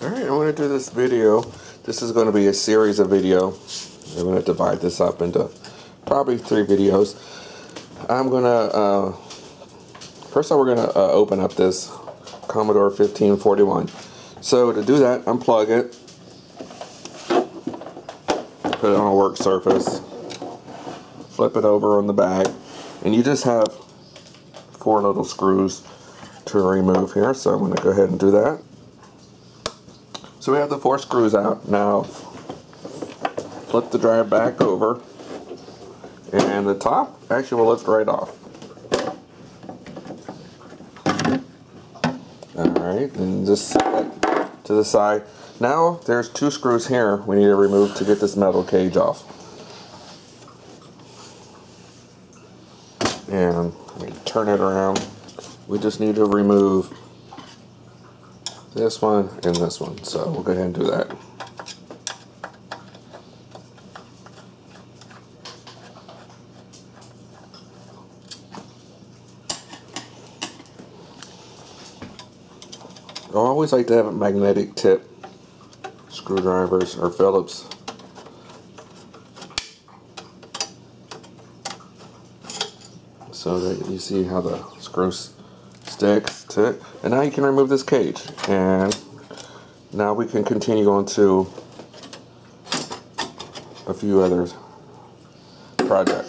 Alright, I'm going to do this video. This is going to be a series of video. I'm going to divide this up into probably 3 videos. I'm going to, first of all, we're going to open up this Commodore 1541. So to do that, unplug it, put it on a work surface, flip it over on the back, and you just have 4 little screws to remove here. So I'm going to go ahead and do that. So we have the 4 screws out. Now flip the drive back over, and the top actually will lift right off. Alright, and just set that to the side. Now there's 2 screws here we need to remove to get this metal cage off. And we turn it around. We just need to remove this one and this one, so we'll go ahead and do that. I always like to have a magnetic tip screwdrivers or Phillips. So that you see how the screws sticks to it. And now you can remove this cage. And now we can continue on to a few other projects.